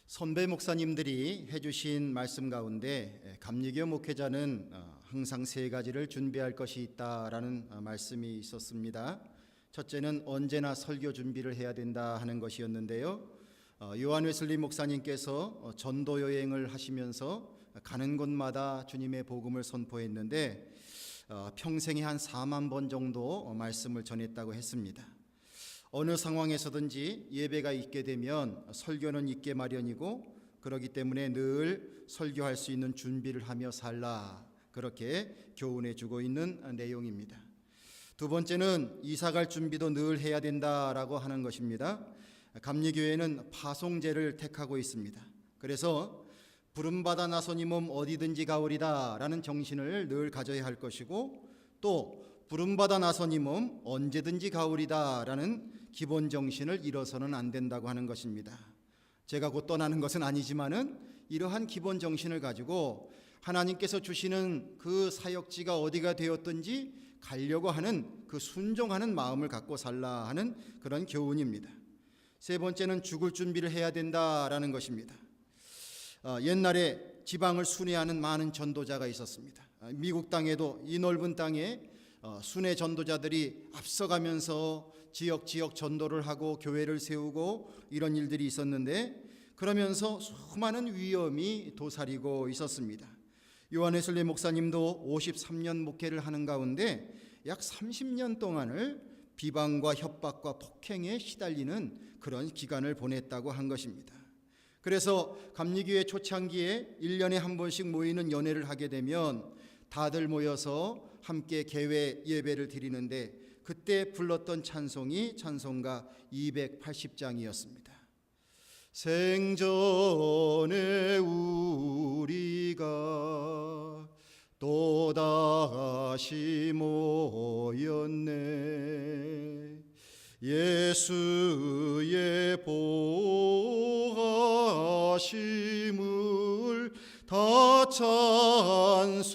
선배 목사님들이 해주신 말씀 가운데 감리교 목회자는 항상 세 가지를 준비할 것이 있다라는 말씀이 있었습니다. 첫째는 언제나 설교 준비를 해야 된다 하는 것이었는데요. 요한 웨슬리 목사님께서 전도 여행을 하시면서 가는 곳마다 주님의 복음을 선포했는데 평생에 한 4만 번 정도 말씀을 전했다고 했습니다. 어느 상황에서든지 예배가 있게 되면 설교는 있게 마련이고, 그렇기 때문에 늘 설교할 수 있는 준비를 하며 살라, 그렇게 교훈해 주고 있는 내용입니다. 두 번째는 이사갈 준비도 늘 해야 된다라고 하는 것입니다. 감리교회는 파송제를 택하고 있습니다. 그래서 부름받아 나서니 몸 어디든지 가오리다 라는 정신을 늘 가져야 할 것이고, 또 부름받아 나서니 몸 언제든지 가오리다 라는 기본 정신을 잃어서는 안 된다고 하는 것입니다. 제가 곧 떠나는 것은 아니지만은 이러한 기본 정신을 가지고 하나님께서 주시는 그 사역지가 어디가 되었든지 가려고 하는 그 순종하는 마음을 갖고 살라 하는 그런 교훈입니다. 세 번째는 죽을 준비를 해야 된다라는 것입니다. 옛날에 지방을 순회하는 많은 전도자가 있었습니다. 미국 땅에도 이 넓은 땅에 순회 전도자들이 앞서가면서 지역 전도를 하고 교회를 세우고 이런 일들이 있었는데, 그러면서 수많은 위험이 도사리고 있었습니다. 요한 웨슬리 목사님도 53년 목회를 하는 가운데 약 30년 동안을 비방과 협박과 폭행에 시달리는 그런 기간을 보냈다고 한 것입니다. 그래서 감리교회 초창기에 1년에 한 번씩 모이는 연회를 하게 되면 다들 모여서 함께 개회 예배를 드리는데, 그때 불렀던 찬송이 찬송가 280장이었습니다. 생전에 우리가 또다시 모였네, 예수의 보하심을 다 찬송하리라.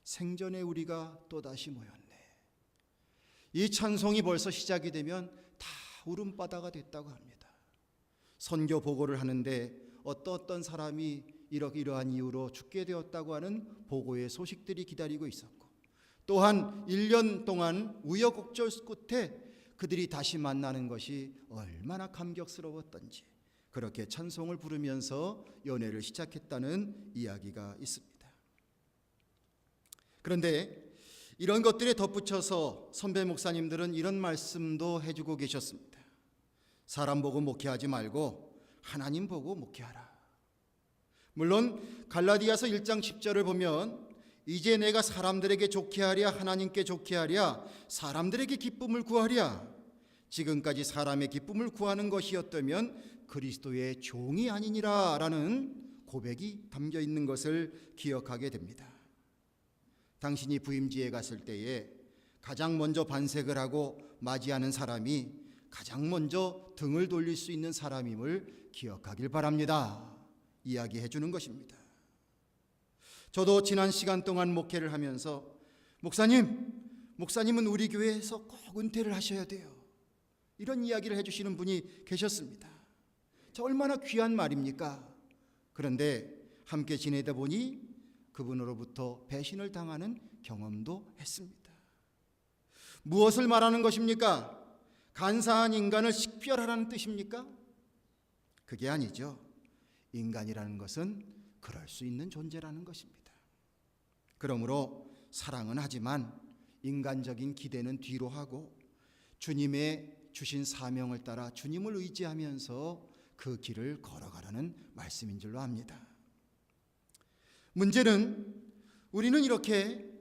생전에 우리가 또다시 모였네. 이 찬송이 벌써 시작이 되면 다 울음바다가 됐다고 합니다. 선교 보고를 하는데 어떤 사람이 이러한 이유로 죽게 되었다고 하는 보고의 소식들이 기다리고 있었고, 또한 1년 동안 우여곡절 끝에 그들이 다시 만나는 것이 얼마나 감격스러웠던지 그렇게 찬송을 부르면서 연회를 시작했다는 이야기가 있습니다. 그런데 이런 것들에 덧붙여서 선배 목사님들은 이런 말씀도 해주고 계셨습니다. 사람 보고 목회하지 말고 하나님 보고 목회하라. 물론 갈라디아서 1장 10절을 보면 이제 내가 사람들에게 좋게 하랴 하나님께 좋게 하랴 사람들에게 기쁨을 구하랴, 지금까지 사람의 기쁨을 구하는 것이었다면 그리스도의 종이 아니니라 라는 고백이 담겨 있는 것을 기억하게 됩니다. 당신이 부임지에 갔을 때에 가장 먼저 반색을 하고 맞이하는 사람이 가장 먼저 등을 돌릴 수 있는 사람임을 기억하길 바랍니다. 이야기해 주는 것입니다. 저도 지난 시간 동안 목회를 하면서 목사님은 우리 교회에서 꼭 은퇴를 하셔야 돼요, 이런 이야기를 해주시는 분이 계셨습니다. 저 얼마나 귀한 말입니까? 그런데 함께 지내다 보니 그분으로부터 배신을 당하는 경험도 했습니다. 무엇을 말하는 것입니까? 간사한 인간을 식별하라는 뜻입니까? 그게 아니죠. 인간이라는 것은 그럴 수 있는 존재라는 것입니다. 그러므로 사랑은 하지만 인간적인 기대는 뒤로 하고 주님의 주신 사명을 따라 주님을 의지하면서 그 길을 걸어가라는 말씀인 줄로 압니다. 문제는 우리는 이렇게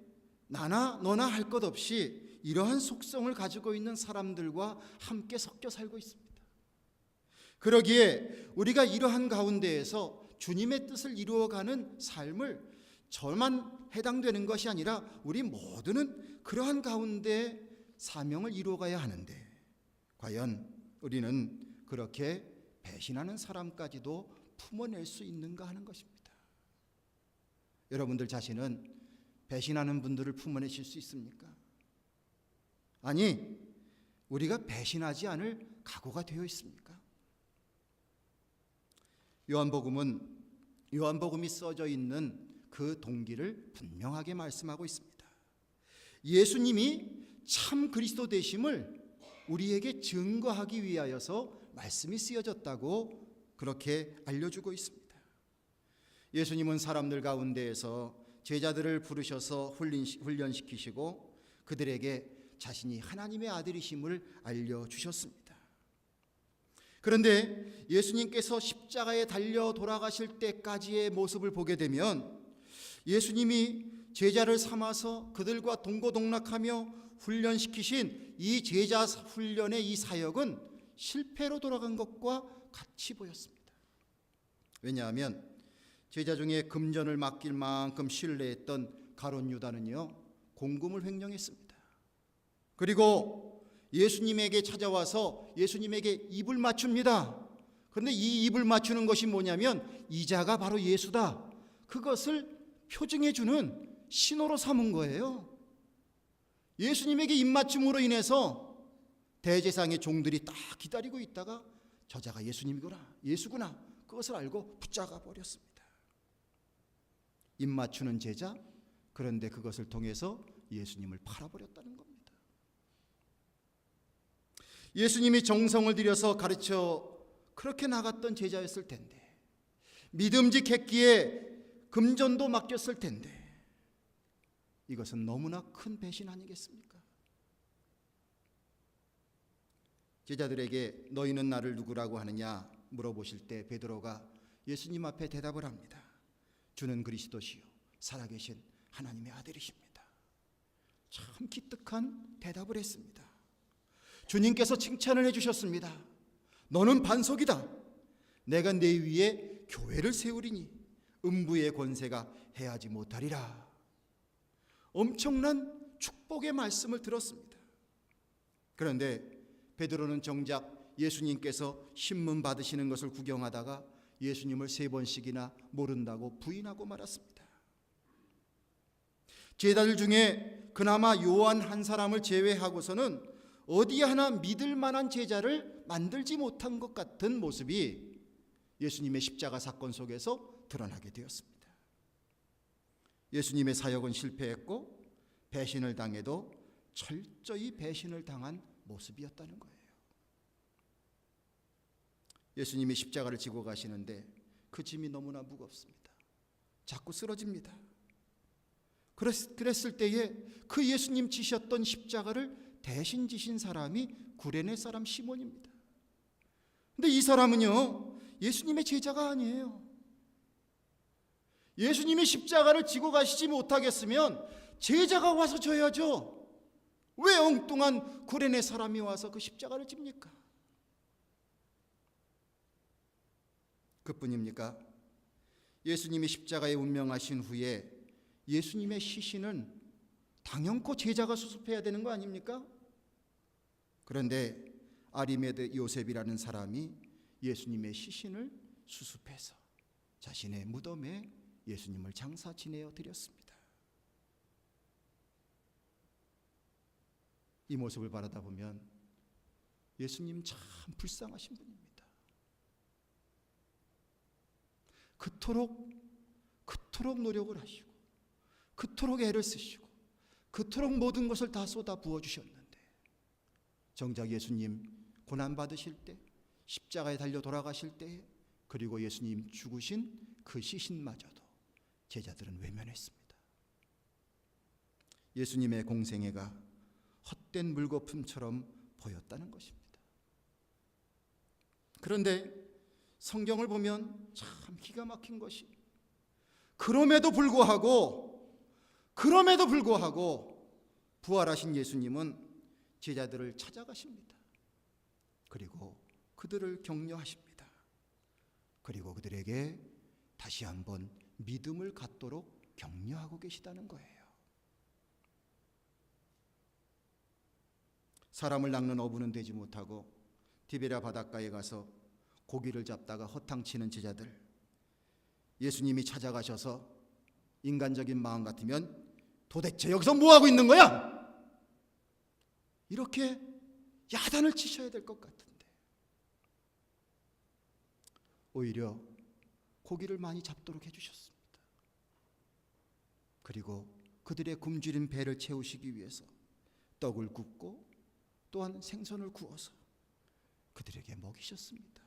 나나 너나 할 것 없이 이러한 속성을 가지고 있는 사람들과 함께 섞여 살고 있습니다. 그러기에 우리가 이러한 가운데에서 주님의 뜻을 이루어가는 삶을 저만 해당되는 것이 아니라 우리 모두는 그러한 가운데 사명을 이루어가야 하는데, 과연 우리는 그렇게 배신하는 사람까지도 품어낼 수 있는가 하는 것입니다. 여러분들 자신은 배신하는 분들을 품어내실 수 있습니까? 아니, 우리가 배신하지 않을 각오가 되어 있습니까? 요한복음이 써져 있는 그 동기를 분명하게 말씀하고 있습니다. 예수님이 참 그리스도 되심을 우리에게 증거하기 위하여서 말씀이 쓰여졌다고 그렇게 알려주고 있습니다. 예수님은 사람들 가운데에서 제자들을 부르셔서 훈련시키시고 그들에게 자신이 하나님의 아들이심을 알려주셨습니다. 그런데 예수님께서 십자가에 달려 돌아가실 때까지의 모습을 보게 되면 예수님이 제자를 삼아서 그들과 동고동락하며 훈련시키신 이 제자 훈련의 이 사역은 실패로 돌아간 것과 같이 보였습니다. 왜냐하면 제자 중에 금전을 맡길 만큼 신뢰했던 가룟 유다는요, 공금을 횡령했습니다. 그리고 예수님에게 찾아와서 예수님에게 입을 맞춥니다. 그런데 이 입을 맞추는 것이 뭐냐면 이 자가 바로 예수다, 그것을 표징해 주는 신호로 삼은 거예요. 예수님에게 입맞춤으로 인해서 대제사장의 종들이 딱 기다리고 있다가 저자가 예수구나 그것을 알고 붙잡아 버렸습니다. 입맞추는 제자, 그런데 그것을 통해서 예수님을 팔아버렸다는 겁니다. 예수님이 정성을 들여서 가르쳐 그렇게 나갔던 제자였을 텐데, 믿음직했기에 금전도 맡겼을 텐데, 이것은 너무나 큰 배신 아니겠습니까? 제자들에게 너희는 나를 누구라고 하느냐 물어보실 때 베드로가 예수님 앞에 대답을 합니다. 주는 그리스도시요 살아계신 하나님의 아들이십니다. 참 기특한 대답을 했습니다. 주님께서 칭찬을 해주셨습니다. 너는 반석이다. 내가 내 위에 교회를 세우리니 음부의 권세가 해하지 못하리라. 엄청난 축복의 말씀을 들었습니다. 그런데 베드로는 정작 예수님께서 신문 받으시는 것을 구경하다가 예수님을 3번씩이나 모른다고 부인하고 말았습니다. 제자들 중에 그나마 요한 한 사람을 제외하고서는 어디 하나 믿을 만한 제자를 만들지 못한 것 같은 모습이 예수님의 십자가 사건 속에서 드러나게 되었습니다. 예수님의 사역은 실패했고 배신을 당해도 철저히 배신을 당한 모습이었다는 거예요. 예수님이 십자가를 지고 가시는데 그 짐이 너무나 무겁습니다. 자꾸 쓰러집니다. 그랬을 때에 그 예수님 지셨던 십자가를 대신 지신 사람이 구레네 사람 시몬입니다. 근데 이 사람은요, 예수님의 제자가 아니에요. 예수님이 십자가를 지고 가시지 못하겠으면 제자가 와서 져야죠. 왜 엉뚱한 구레네 사람이 와서 그 십자가를 집니까? 그뿐입니까? 예수님이 십자가에 운명하신 후에 예수님의 시신은 당연코 제자가 수습해야 되는 거 아닙니까? 그런데 아리메드 요셉이라는 사람이 예수님의 시신을 수습해서 자신의 무덤에 예수님을 장사 지내어 드렸습니다. 이 모습을 바라다 보면 예수님 참 불쌍하신 분입니다. 그토록 노력을 하시고 그토록 애를 쓰시고 그토록 모든 것을 다 쏟아 부어주셨는데 정작 예수님 고난받으실 때, 십자가에 달려 돌아가실 때, 그리고 예수님 죽으신 그 시신마저도 제자들은 외면했습니다. 예수님의 공생애가 헛된 물거품처럼 보였다는 것입니다. 그런데 성경을 보면 참 기가 막힌 것이, 그럼에도 불구하고 부활하신 예수님은 제자들을 찾아가십니다. 그리고 그들을 격려하십니다. 그리고 그들에게 다시 한번 믿음을 갖도록 격려하고 계시다는 거예요. 사람을 낚는 어부는 되지 못하고 디베랴 바닷가에 가서 고기를 잡다가 허탕치는 제자들, 예수님이 찾아가셔서 인간적인 마음 같으면 도대체 여기서 뭐하고 있는 거야? 이렇게 야단을 치셔야 될 것 같은데 오히려 고기를 많이 잡도록 해주셨습니다. 그리고 그들의 굶주린 배를 채우시기 위해서 떡을 굽고 또한 생선을 구워서 그들에게 먹이셨습니다.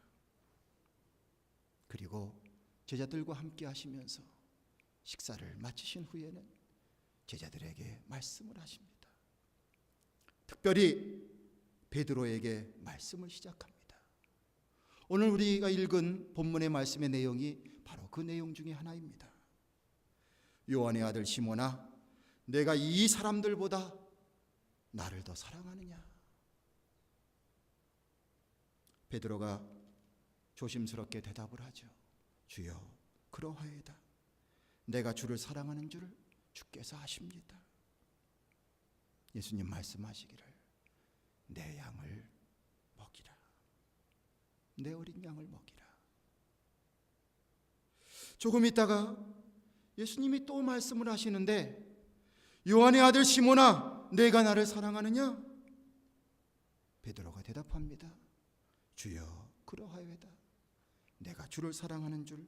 그리고 제자들과 함께 하시면서 식사를 마치신 후에는 제자들에게 말씀을 하십니다. 특별히 베드로에게 말씀을 시작합니다. 오늘 우리가 읽은 본문의 말씀의 내용이 바로 그 내용 중에 하나입니다. 요한의 아들 시몬아, 내가 이 사람들보다 나를 더 사랑하느냐? 베드로가 조심스럽게 대답을 하죠. 주여, 그러하이다. 내가 주를 사랑하는 줄 주께서 아십니다. 예수님 말씀하시기를 내 양을 먹이라. 내 어린 양을 먹이라. 조금 있다가 예수님이 또 말씀을 하시는데 요한의 아들 시몬아, 내가 나를 사랑하느냐? 베드로가 대답합니다. 주여, 그러하여다. 내가 주를 사랑하는 줄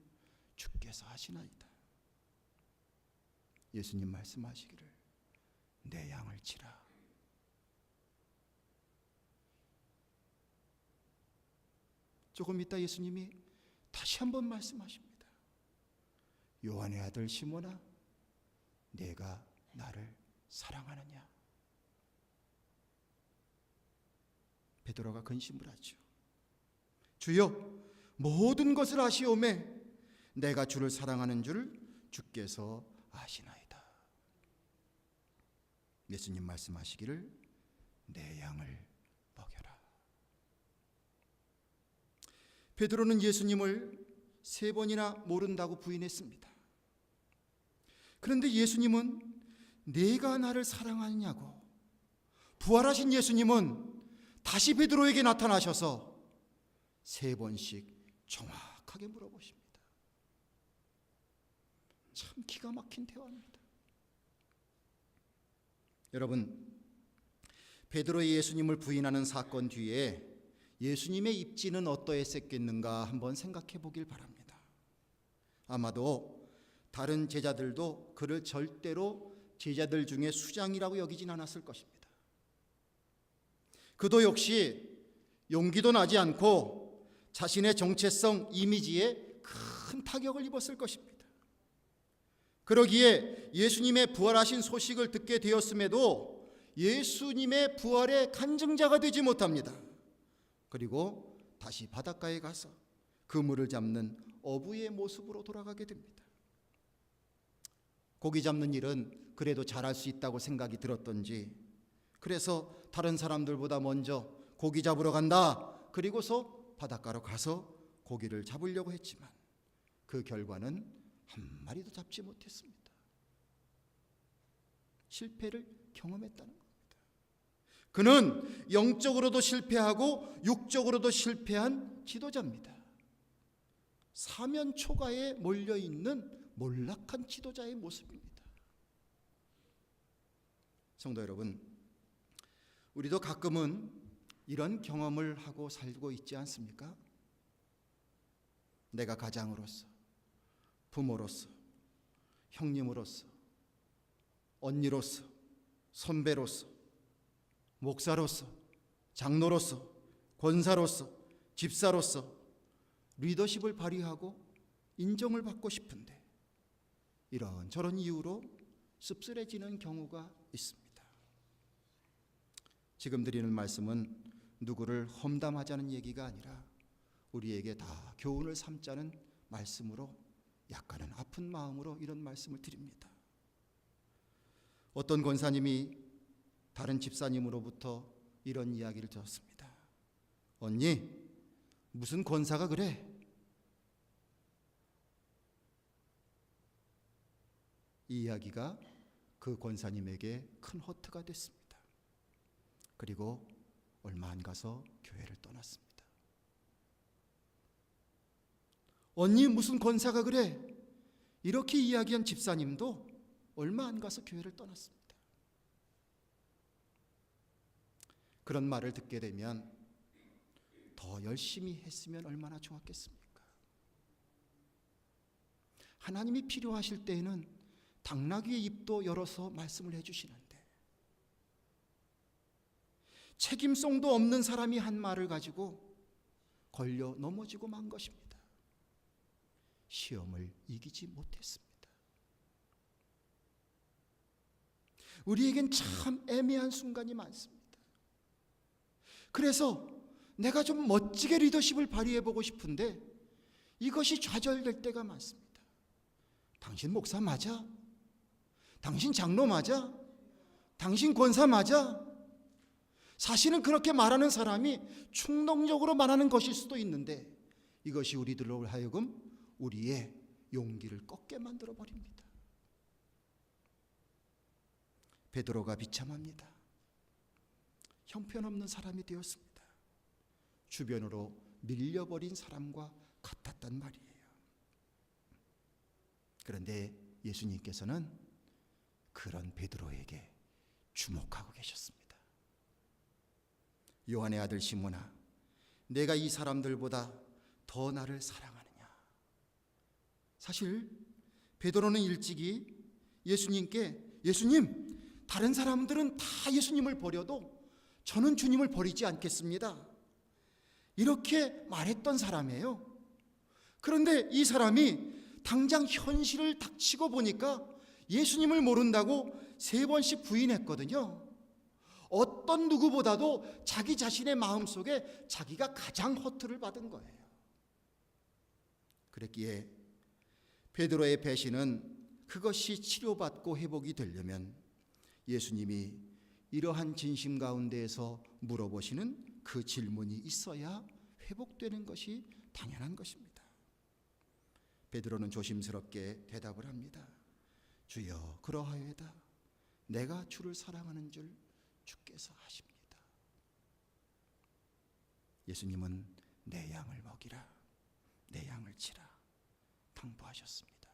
주께서 아시나이다. 예수님 말씀하시기를 내 양을 치라. 조금 있다 예수님이 다시 한번 말씀하십니다. 요한의 아들 시몬아, 내가 나를 사랑하느냐? 베드로가 근심을 하죠. 주여, 모든 것을 아시오매 내가 주를 사랑하는 줄 주께서 아시나이다. 예수님 말씀하시기를 내 양을 먹여라. 베드로는 예수님을 3번이나 모른다고 부인했습니다. 그런데 예수님은 내가 나를 사랑하느냐고, 부활하신 예수님은 다시 베드로에게 나타나셔서 3번씩 정확하게 물어보십니다. 참 기가 막힌 대화입니다. 여러분, 베드로의 예수님을 부인하는 사건 뒤에 예수님의 입지는 어떠했겠는가 한번 생각해 보길 바랍니다. 아마도 다른 제자들도 그를 절대로 제자들 중에 수장이라고 여기진 않았을 것입니다. 그도 역시 용기도 나지 않고 자신의 정체성 이미지에 큰 타격을 입었을 것입니다. 그러기에 예수님의 부활하신 소식을 듣게 되었음에도 예수님의 부활의 간증자가 되지 못합니다. 그리고 다시 바닷가에 가서 그물을 잡는 어부의 모습으로 돌아가게 됩니다. 고기 잡는 일은 그래도 잘할 수 있다고 생각이 들었던지, 그래서 다른 사람들보다 먼저 고기 잡으러 간다, 그리고서 바닷가로 가서 고기를 잡으려고 했지만 그 결과는 한 마리도 잡지 못했습니다. 실패를 경험했다는 겁니다. 그는 영적으로도 실패하고 육적으로도 실패한 지도자입니다. 사면 초가에 몰려있는 몰락한 지도자의 모습입니다. 성도 여러분, 우리도 가끔은 이런 경험을 하고 살고 있지 않습니까? 내가 가장으로서, 부모로서, 형님으로서, 언니로서, 선배로서, 목사로서, 장로로서, 권사로서, 집사로서 리더십을 발휘하고 인정을 받고 싶은데 이런저런 이유로 씁쓸해지는 경우가 있습니다. 지금 드리는 말씀은 누구를 험담하자는 얘기가 아니라 우리에게 다 교훈을 삼자는 말씀으로, 약간은 아픈 마음으로 이런 말씀을 드립니다. 어떤 권사님이 다른 집사님으로부터 이런 이야기를 들었습니다. 언니, 무슨 권사가 그래? 이 이야기가 그 권사님에게 큰 허트가 됐습니다. 그리고 얼마 안 가서 교회를 떠났습니다. 언니, 무슨 권사가 그래? 이렇게 이야기한 집사님도 얼마 안 가서 교회를 떠났습니다. 그런 말을 듣게 되면 더 열심히 했으면 얼마나 좋았겠습니까? 하나님이 필요하실 때에는 당나귀의 입도 열어서 말씀을 해주시는데 책임성도 없는 사람이 한 말을 가지고 걸려 넘어지고 만 것입니다. 시험을 이기지 못했습니다. 우리에겐 참 애매한 순간이 많습니다. 그래서 내가 좀 멋지게 리더십을 발휘해보고 싶은데 이것이 좌절될 때가 많습니다. 당신 목사 맞아? 당신 장로 맞아? 당신 권사 맞아? 사실은 그렇게 말하는 사람이 충동적으로 말하는 것일 수도 있는데 이것이 우리들로 하여금 우리의 용기를 꺾게 만들어 버립니다. 베드로가 비참합니다. 형편없는 사람이 되었습니다. 주변으로 밀려버린 사람과 같았단 말이에요. 그런데 예수님께서는 그런 베드로에게 주목하고 계셨습니다. 요한의 아들 시몬아, 내가 이 사람들보다 더 나를 사랑하느냐? 사실 베드로는 일찍이 예수님께 예수님, 다른 사람들은 다 예수님을 버려도 저는 주님을 버리지 않겠습니다, 이렇게 말했던 사람이에요. 그런데 이 사람이 당장 현실을 닥치고 보니까 예수님을 모른다고 3번씩 부인했거든요. 어떤 누구보다도 자기 자신의 마음속에 자기가 가장 허투를 받은 거예요. 그랬기에 베드로의 배신은 그것이 치료받고 회복이 되려면 예수님이 이러한 진심 가운데에서 물어보시는 그 질문이 있어야 회복되는 것이 당연한 것입니다. 베드로는 조심스럽게 대답을 합니다. 주여, 그러하여다. 내가 주를 사랑하는 줄 주께서 아십니다. 예수님은 내 양을 먹이라, 내 양을 치라 당부하셨습니다.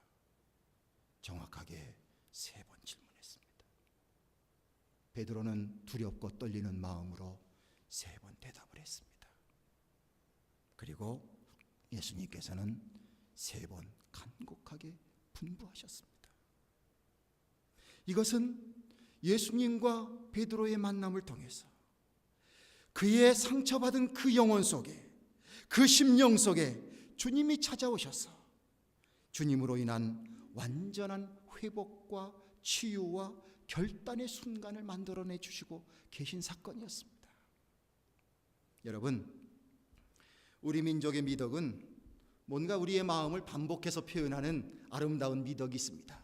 정확하게 3번 질문했습니다. 베드로는 두렵고 떨리는 마음으로 3번 대답을 했습니다. 그리고 예수님께서는 3번 간곡하게 분부하셨습니다. 이것은 예수님과 베드로의 만남을 통해서 그의 상처받은 그 영혼 속에, 그 심령 속에 주님이 찾아오셔서 주님으로 인한 완전한 회복과 치유와 결단의 순간을 만들어내 주시고 계신 사건이었습니다. 여러분, 우리 민족의 미덕은 뭔가 우리의 마음을 반복해서 표현하는 아름다운 미덕이 있습니다.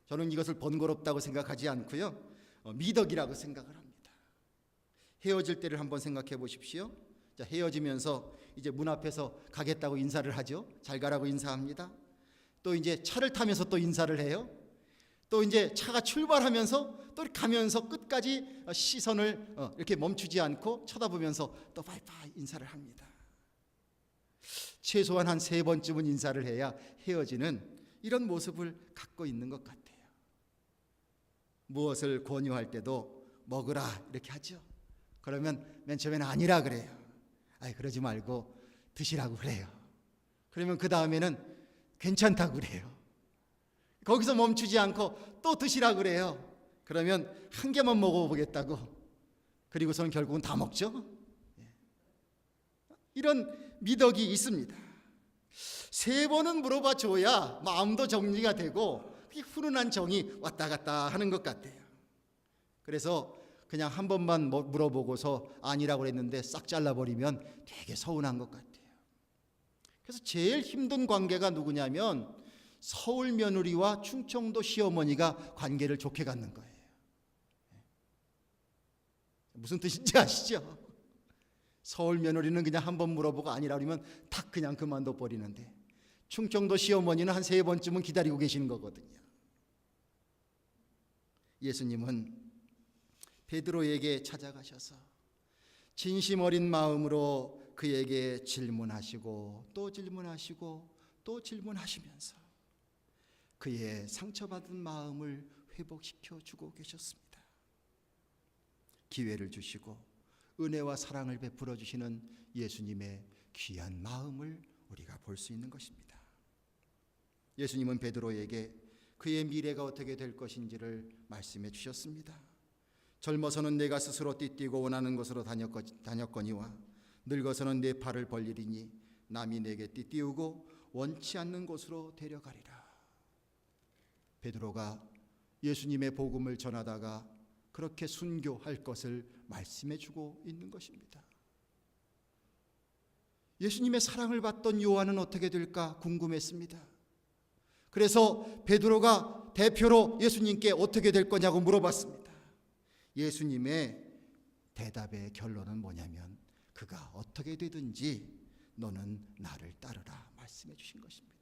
저는 이것을 번거롭다고 생각하지 않고요, 미덕이라고 생각을 합니다. 헤어질 때를 한번 생각해 보십시오. 자, 헤어지면서 이제 문 앞에서 가겠다고 인사를 하죠. 잘 가라고 인사합니다. 또 이제 차를 타면서 또 인사를 해요. 또 이제 차가 출발하면서 또 가면서 끝까지 시선을 이렇게 멈추지 않고 쳐다보면서 또 바이바이 인사를 합니다. 최소한 한 3번쯤은 인사를 해야 헤어지는 이런 모습을 갖고 있는 것 같아요. 무엇을 권유할 때도 먹으라 이렇게 하죠. 그러면 맨 처음에는 아니라 그래요. 그러지 말고 드시라고 그래요. 그러면 그 다음에는 괜찮다고 그래요. 거기서 멈추지 않고 또 드시라고 그래요. 그러면 한 개만 먹어보겠다고. 그리고서는 결국은 다 먹죠. 이런 미덕이 있습니다. 3번은 물어봐 줘야 마음도 정리가 되고 훈훈한 정이 왔다 갔다 하는 것 같아요. 그래서 그냥 한 번만 물어보고서 아니라고 그랬는데 싹 잘라버리면 되게 서운한 것 같아요. 그래서 제일 힘든 관계가 누구냐면 서울 며느리와 충청도 시어머니가 관계를 좋게 갖는 거예요. 무슨 뜻인지 아시죠? 서울 며느리는 그냥 한 번 물어보고 아니라고 그러면 탁 그냥 그만둬 버리는데 충청도 시어머니는 한 3번쯤은 기다리고 계시는 거거든요. 예수님은 베드로에게 찾아가셔서 진심 어린 마음으로 그에게 질문하시고 또 질문하시고 또 질문하시면서 그의 상처받은 마음을 회복시켜 주고 계셨습니다. 기회를 주시고 은혜와 사랑을 베풀어 주시는 예수님의 귀한 마음을 우리가 볼 수 있는 것입니다. 예수님은 베드로에게 그의 미래가 어떻게 될 것인지를 말씀해 주셨습니다. 젊어서는 내가 스스로 띠뛰고 원하는 곳으로 다녔거니와 늙어서는 내 팔을 벌리리니 남이 내게 띠띠우고 원치 않는 곳으로 데려가리라. 베드로가 예수님의 복음을 전하다가 그렇게 순교할 것을 말씀해 주고 있는 것입니다. 예수님의 사랑을 받던 요한은 어떻게 될까 궁금했습니다. 그래서 베드로가 대표로 예수님께 어떻게 될 거냐고 물어봤습니다. 예수님의 대답의 결론은 뭐냐면 그가 어떻게 되든지 너는 나를 따르라 말씀해 주신 것입니다.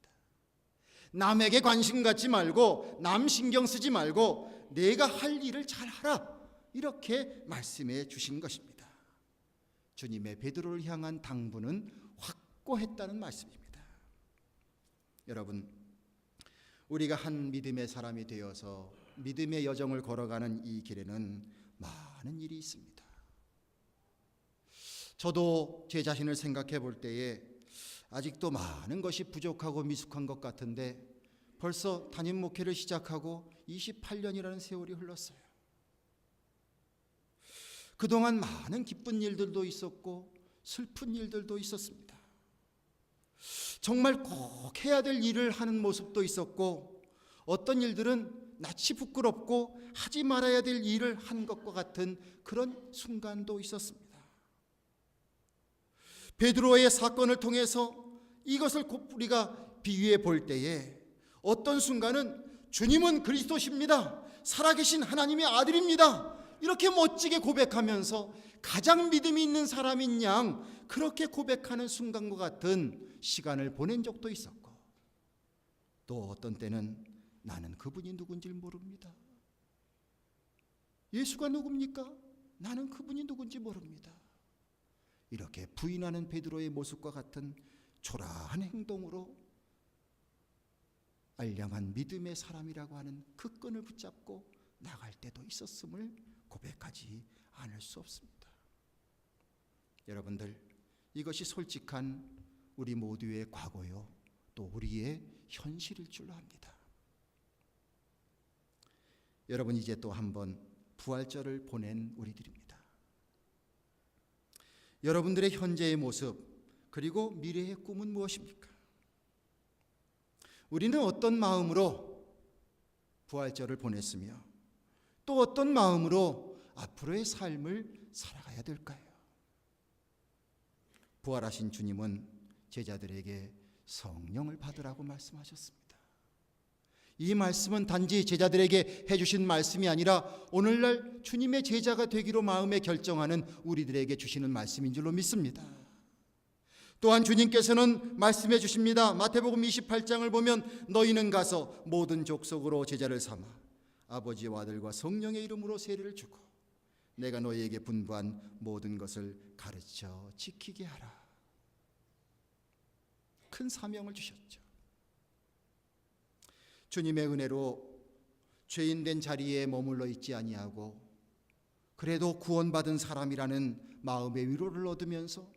남에게 관심 갖지 말고 남 신경 쓰지 말고 내가 할 일을 잘하라 이렇게 말씀해 주신 것입니다. 주님의 베드로를 향한 당부는 확고했다는 말씀입니다. 여러분, 우리가 한 믿음의 사람이 되어서 믿음의 여정을 걸어가는 이 길에는 많은 일이 있습니다. 저도 제 자신을 생각해 볼 때에 아직도 많은 것이 부족하고 미숙한 것 같은데 벌써 담임 목회를 시작하고 28년이라는 세월이 흘렀어요. 그동안 많은 기쁜 일들도 있었고 슬픈 일들도 있었습니다. 정말 꼭 해야 될 일을 하는 모습도 있었고 어떤 일들은 낯이 부끄럽고 하지 말아야 될 일을 한 것과 같은 그런 순간도 있었습니다. 베드로의 사건을 통해서 이것을 우리가 비유해 볼 때에 어떤 순간은 주님은 그리스도십니다. 살아계신 하나님의 아들입니다. 이렇게 멋지게 고백하면서 가장 믿음이 있는 사람인 양 그렇게 고백하는 순간과 같은 시간을 보낸 적도 있었고 또 어떤 때는 나는 그분이 누군지 모릅니다. 예수가 누굽니까? 나는 그분이 누군지 모릅니다. 이렇게 부인하는 베드로의 모습과 같은 초라한 행동으로 알량한 믿음의 사람이라고 하는 그 끈을 붙잡고 나갈 때도 있었음을 고백하지 않을 수 없습니다. 여러분들, 이것이 솔직한 우리 모두의 과거요 또 우리의 현실일 줄로 압니다. 여러분, 이제 또 한번 부활절을 보낸 우리들입니다. 여러분들의 현재의 모습 그리고 미래의 꿈은 무엇입니까? 우리는 어떤 마음으로 부활절을 보냈으며 또 어떤 마음으로 앞으로의 삶을 살아가야 될까요? 부활하신 주님은 제자들에게 성령을 받으라고 말씀하셨습니다. 이 말씀은 단지 제자들에게 해주신 말씀이 아니라 오늘날 주님의 제자가 되기로 마음에 결정하는 우리들에게 주시는 말씀인 줄로 믿습니다. 또한 주님께서는 말씀해 주십니다. 마태복음 28장을 보면 너희는 가서 모든 족속으로 제자를 삼아 아버지와 아들과 성령의 이름으로 세례를 주고 내가 너희에게 분부한 모든 것을 가르쳐 지키게 하라. 큰 사명을 주셨죠. 주님의 은혜로 죄인된 자리에 머물러 있지 아니하고 그래도 구원받은 사람이라는 마음의 위로를 얻으면서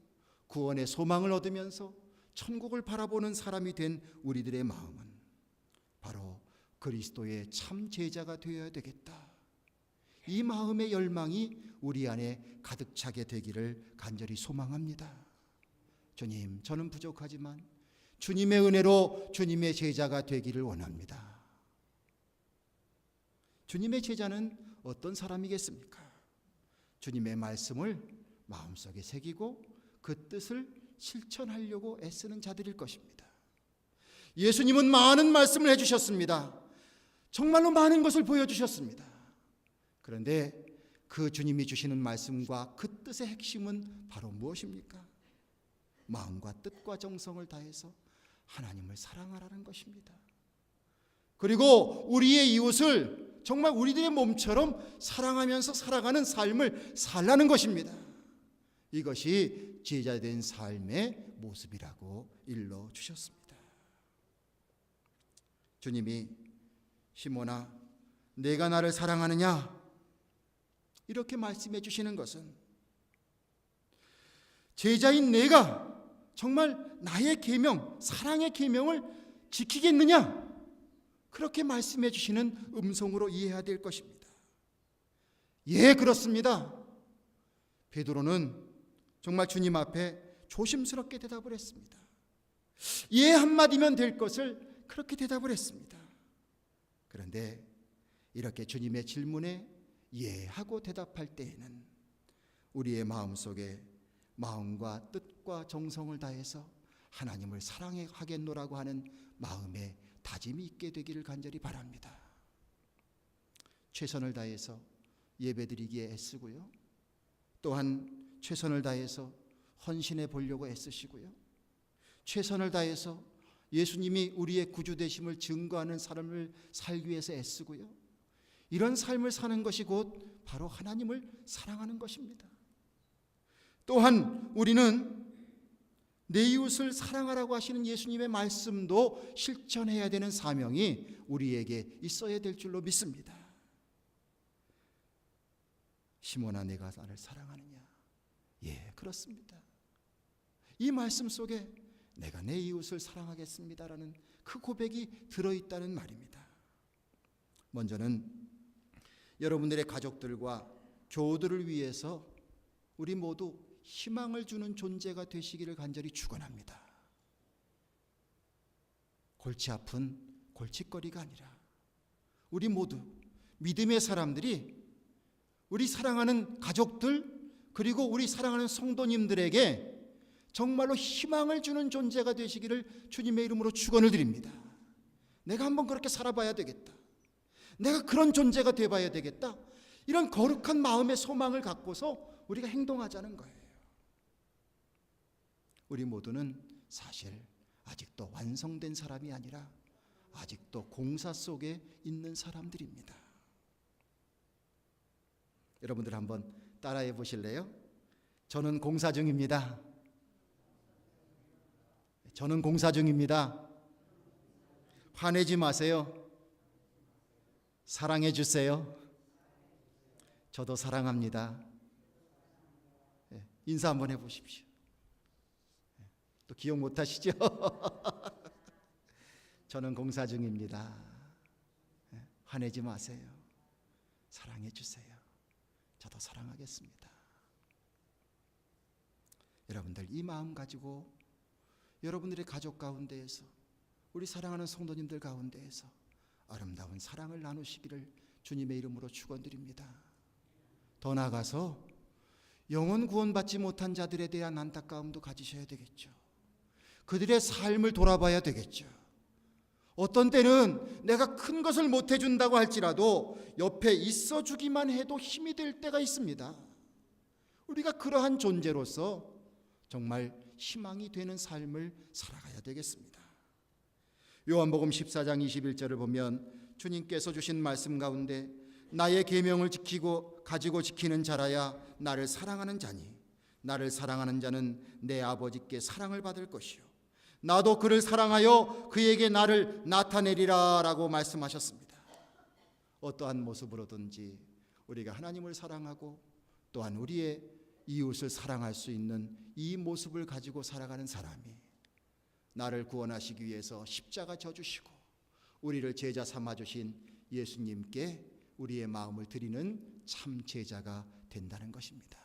구원의 소망을 얻으면서 천국을 바라보는 사람이 된 우리들의 마음은 바로 그리스도의 참 제자가 되어야 되겠다. 이 마음의 열망이 우리 안에 가득 차게 되기를 간절히 소망합니다. 주님, 저는 부족하지만 주님의 은혜로 주님의 제자가 되기를 원합니다. 주님의 제자는 어떤 사람이겠습니까? 주님의 말씀을 마음속에 새기고 그 뜻을 실천하려고 애쓰는 자들일 것입니다. 예수님은 많은 말씀을 해주셨습니다. 정말로 많은 것을 보여주셨습니다. 그런데 그 주님이 주시는 말씀과 그 뜻의 핵심은 바로 무엇입니까? 마음과 뜻과 정성을 다해서 하나님을 사랑하라는 것입니다. 그리고 우리의 이웃을 정말 우리들의 몸처럼 사랑하면서 살아가는 삶을 살라는 것입니다. 이것이 제자된 삶의 모습이라고 일러주셨습니다. 주님이 시몬아, 내가 나를 사랑하느냐? 이렇게 말씀해 주시는 것은 제자인 내가 정말 나의 계명, 사랑의 계명을 지키겠느냐? 그렇게 말씀해 주시는 음성으로 이해해야 될 것입니다. 예, 그렇습니다. 베드로는 정말 주님 앞에 조심스럽게 대답을 했습니다. 예 한마디면 될 것을 그렇게 대답을 했습니다. 그런데 이렇게 주님의 질문에 예 하고 대답할 때에는 우리의 마음속에 마음과 뜻과 정성을 다해서 하나님을 사랑하겠노라고 하는 마음의 다짐이 있게 되기를 간절히 바랍니다. 최선을 다해서 예배드리기에 애쓰고요, 또한 최선을 다해서 헌신해 보려고 애쓰시고요, 최선을 다해서 예수님이 우리의 구주 되심을 증거하는 삶을 살기 위해서 애쓰고요, 이런 삶을 사는 것이 곧 바로 하나님을 사랑하는 것입니다. 또한 우리는 내 이웃을 사랑하라고 하시는 예수님의 말씀도 실천해야 되는 사명이 우리에게 있어야 될 줄로 믿습니다. 시몬아, 내가 나를 사랑하느냐? 예, 그렇습니다. 이 말씀 속에 내가 내 이웃을 사랑하겠습니다라는 그 고백이 들어있다는 말입니다. 먼저는 여러분들의 가족들과 교우들을 위해서 우리 모두 희망을 주는 존재가 되시기를 간절히 축원합니다. 골치 아픈 골칫거리가 아니라 우리 모두 믿음의 사람들이 우리 사랑하는 가족들, 그리고 우리 사랑하는 성도님들에게 정말로 희망을 주는 존재가 되시기를 주님의 이름으로 축원을 드립니다. 내가 한번 그렇게 살아봐야 되겠다, 내가 그런 존재가 되어봐야 되겠다, 이런 거룩한 마음의 소망을 갖고서 우리가 행동하자는 거예요. 우리 모두는 사실 아직도 완성된 사람이 아니라 아직도 공사 속에 있는 사람들입니다. 여러분들 한번 따라해 보실래요? 저는 공사 중입니다. 저는 공사 중입니다. 화내지 마세요. 사랑해 주세요. 저도 사랑합니다. 인사 한번 해보십시오. 또 기억 못하시죠? 저는 공사 중입니다. 화내지 마세요. 사랑해 주세요. 저도 사랑하겠습니다. 여러분들 이 마음 가지고 여러분들의 가족 가운데에서, 우리 사랑하는 성도님들 가운데에서 아름다운 사랑을 나누시기를 주님의 이름으로 축원드립니다. 더 나아가서 영혼 구원받지 못한 자들에 대한 안타까움도 가지셔야 되겠죠. 그들의 삶을 돌아봐야 되겠죠. 어떤 때는 내가 큰 것을 못 해준다고 할지라도 옆에 있어 주기만 해도 힘이 될 때가 있습니다. 우리가 그러한 존재로서 정말 희망이 되는 삶을 살아가야 되겠습니다. 요한복음 14장 21절을 보면 주님께서 주신 말씀 가운데 나의 계명을 가지고 지키는 자라야 나를 사랑하는 자니 나를 사랑하는 자는 내 아버지께 사랑을 받을 것이요 나도 그를 사랑하여 그에게 나를 나타내리라 라고 말씀하셨습니다. 어떠한 모습으로든지 우리가 하나님을 사랑하고 또한 우리의 이웃을 사랑할 수 있는 이 모습을 가지고 살아가는 사람이 나를 구원하시기 위해서 십자가 져주시고 우리를 제자 삼아주신 예수님께 우리의 마음을 드리는 참 제자가 된다는 것입니다.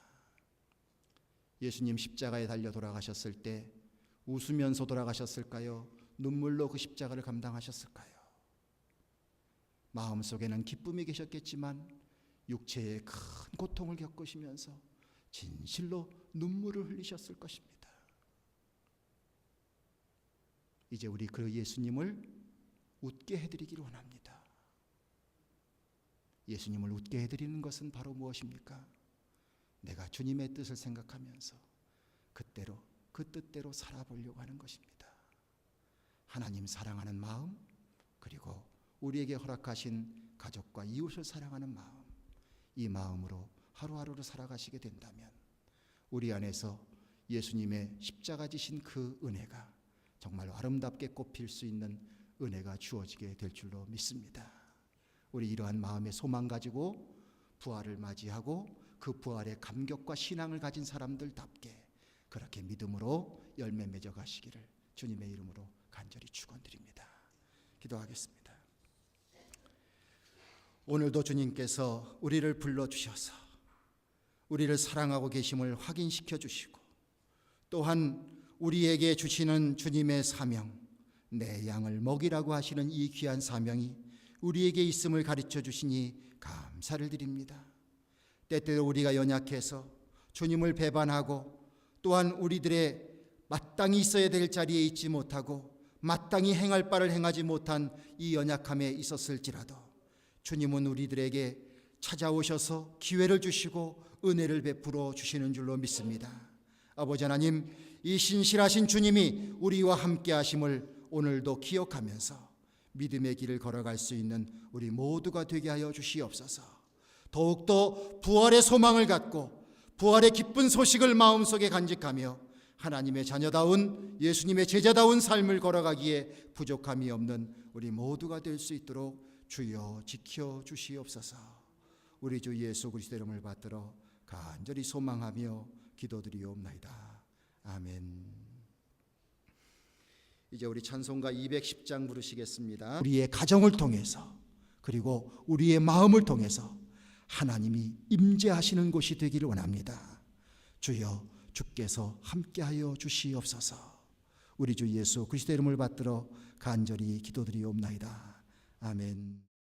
예수님 십자가에 달려 돌아가셨을 때 웃으면서 돌아가셨을까요? 눈물로 그 십자가를 감당하셨을까요? 마음속에는 기쁨이 계셨겠지만 육체의 큰 고통을 겪으시면서 진실로 눈물을 흘리셨을 것입니다. 이제 우리 그 예수님을 웃게 해드리기를 원합니다. 예수님을 웃게 해드리는 것은 바로 무엇입니까? 내가 주님의 뜻을 생각하면서 그때로 그 뜻대로 살아보려고 하는 것입니다. 하나님 사랑하는 마음, 그리고 우리에게 허락하신 가족과 이웃을 사랑하는 마음, 이 마음으로 하루하루를 살아가시게 된다면 우리 안에서 예수님의 십자가 지신 그 은혜가 정말 아름답게 꽃필 수 있는 은혜가 주어지게 될 줄로 믿습니다. 우리 이러한 마음의 소망 가지고 부활을 맞이하고 그 부활의 감격과 신앙을 가진 사람들답게 그렇게 믿음으로 열매 맺어 가시기를 주님의 이름으로 간절히 축원드립니다. 기도하겠습니다. 오늘도 주님께서 우리를 불러주셔서 우리를 사랑하고 계심을 확인시켜 주시고, 또한 우리에게 주시는 주님의 사명, 내 양을 먹이라고 하시는 이 귀한 사명이 우리에게 있음을 가르쳐 주시니 감사를 드립니다. 때때로 우리가 연약해서 주님을 배반하고, 또한 우리들의 마땅히 있어야 될 자리에 있지 못하고 마땅히 행할 바를 행하지 못한 이 연약함에 있었을지라도 주님은 우리들에게 찾아오셔서 기회를 주시고 은혜를 베풀어 주시는 줄로 믿습니다. 아버지 하나님, 이 신실하신 주님이 우리와 함께 하심을 오늘도 기억하면서 믿음의 길을 걸어갈 수 있는 우리 모두가 되게 하여 주시옵소서. 더욱더 부활의 소망을 갖고 부활의 기쁜 소식을 마음속에 간직하며 하나님의 자녀다운, 예수님의 제자다운 삶을 걸어가기에 부족함이 없는 우리 모두가 될 수 있도록 주여 지켜 주시옵소서. 우리 주 예수 그리스도 이름을 받들어 간절히 소망하며 기도드리옵나이다. 아멘. 이제 우리 찬송가 210장 부르시겠습니다. 우리의 가정을 통해서, 그리고 우리의 마음을 통해서 하나님이 임재하시는 곳이 되기를 원합니다. 주여, 주께서 함께하여 주시옵소서. 우리 주 예수 그리스도 이름을 받들어 간절히 기도드리옵나이다. 아멘.